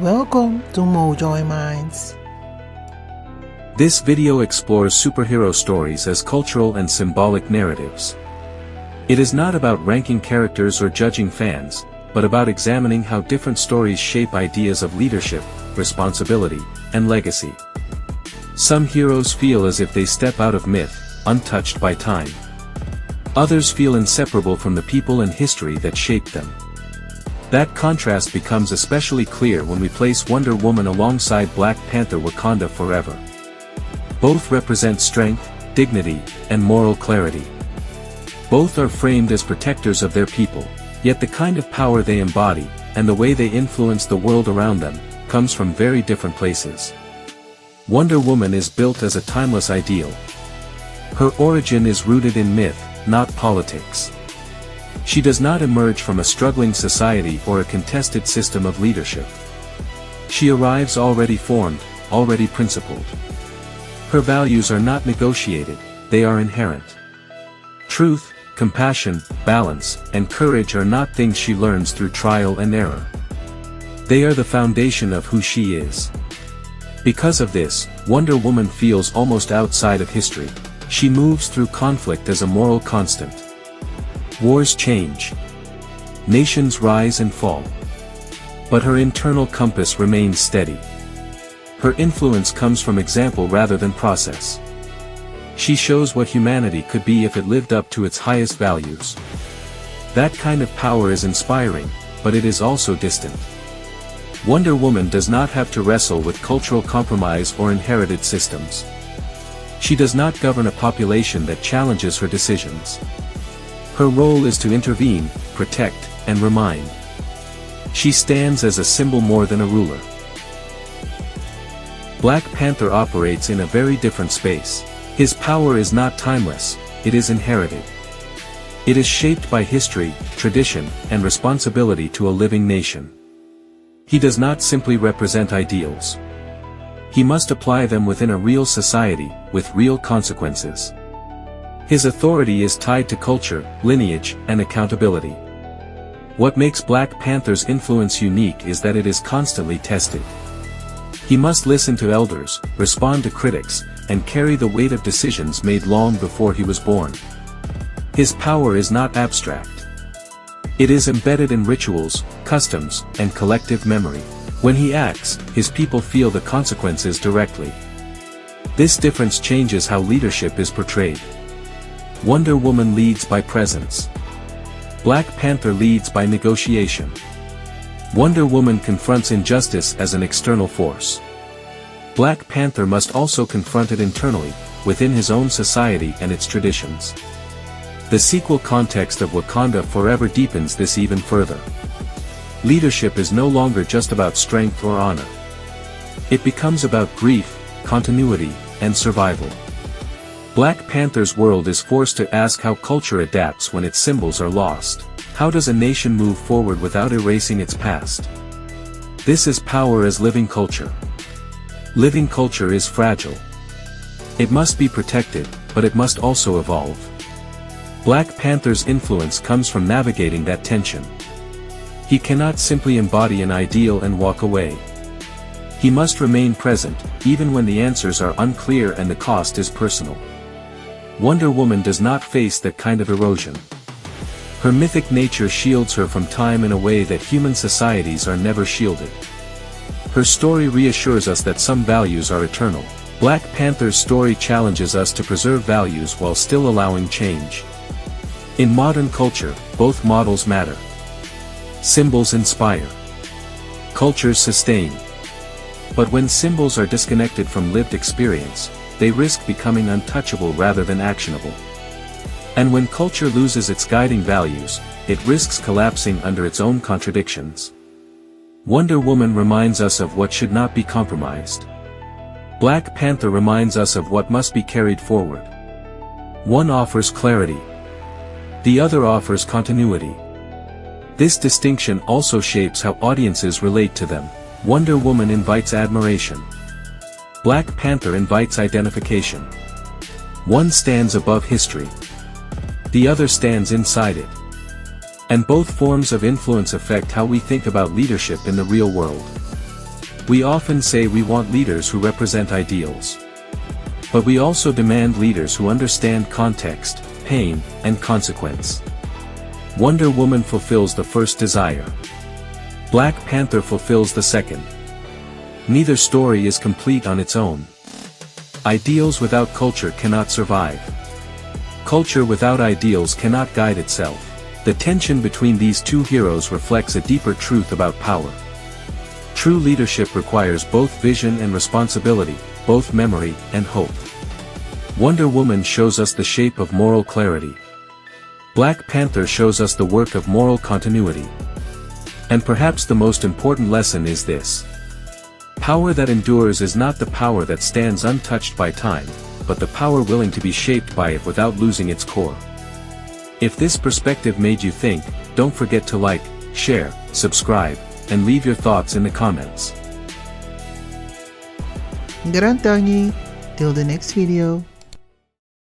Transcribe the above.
Welcome to Mojoyminds. This video explores superhero stories as cultural and symbolic narratives. It is not about ranking characters or judging fans, but about examining how different stories shape ideas of leadership, responsibility, and legacy. Some heroes feel as if they step out of myth, untouched by time. Others feel inseparable from the people and history that shaped them. That contrast becomes especially clear when we place Wonder Woman alongside Black Panther: Wakanda Forever. Both represent strength, dignity, and moral clarity. Both are framed as protectors of their people, yet the kind of power they embody, and the way they influence the world around them, comes from very different places. Wonder Woman is built as a timeless ideal. Her origin is rooted in myth, not politics. She does not emerge from a struggling society or a contested system of leadership. She arrives already formed, already principled. Her values are not negotiated, they are inherent. Truth, compassion, balance, and courage are not things she learns through trial and error. They are the foundation of who she is. Because of this, Wonder Woman feels almost outside of history. She moves through conflict as a moral constant. Wars change. Nations rise and fall. But her internal compass remains steady. Her influence comes from example rather than process. She shows what humanity could be if it lived up to its highest values. That kind of power is inspiring, but it is also distant. Wonder Woman does not have to wrestle with cultural compromise or inherited systems. She does not govern a population that challenges her decisions. Her role is to intervene, protect, and remind. She stands as a symbol more than a ruler. Black Panther operates in a very different space. His power is not timeless, it is inherited. It is shaped by history, tradition, and responsibility to a living nation. He does not simply represent ideals. He must apply them within a real society, with real consequences. His authority is tied to culture, lineage, and accountability. What makes Black Panther's influence unique is that it is constantly tested. He must listen to elders, respond to critics, and carry the weight of decisions made long before he was born. His power is not abstract. It is embedded in rituals, customs, and collective memory. When he acts, his people feel the consequences directly. This difference changes how leadership is portrayed. Wonder Woman leads by presence. Black Panther leads by negotiation. Wonder Woman confronts injustice as an external force. Black Panther must also confront it internally, within his own society and its traditions. The sequel context of Wakanda Forever deepens this even further. Leadership is no longer just about strength or honor. It becomes about grief, continuity, and survival. Black Panther's world is forced to ask how culture adapts when its symbols are lost. How does a nation move forward without erasing its past? This is power as living culture. Living culture is fragile. It must be protected, but it must also evolve. Black Panther's influence comes from navigating that tension. He cannot simply embody an ideal and walk away. He must remain present, even when the answers are unclear and the cost is personal. Wonder Woman does not face that kind of erosion. Her mythic nature shields her from time in a way that human societies are never shielded. Her story reassures us that some values are eternal. Black Panther's story challenges us to preserve values while still allowing change. In modern culture, both models matter. Symbols inspire. Cultures sustain. But when symbols are disconnected from lived experience, they risk becoming untouchable rather than actionable. And when culture loses its guiding values, it risks collapsing under its own contradictions. Wonder Woman reminds us of what should not be compromised. Black Panther reminds us of what must be carried forward. One offers clarity. The other offers continuity. This distinction also shapes how audiences relate to them. Wonder Woman invites admiration. Black Panther invites identification. One stands above history. The other stands inside it. And both forms of influence affect how we think about leadership in the real world. We often say we want leaders who represent ideals. But we also demand leaders who understand context, pain, and consequence. Wonder Woman fulfills the first desire. Black Panther fulfills the second. Neither story is complete on its own. Ideals without culture cannot survive. Culture without ideals cannot guide itself. The tension between these two heroes reflects a deeper truth about power. True leadership requires both vision and responsibility, both memory and hope. Wonder Woman shows us the shape of moral clarity. Black Panther shows us the work of moral continuity. And perhaps the most important lesson is this. Power that endures is not the power that stands untouched by time, but the power willing to be shaped by it without losing its core. If this perspective made you think, don't forget to like, share, subscribe, and leave your thoughts in the comments. Garantani, till the next video.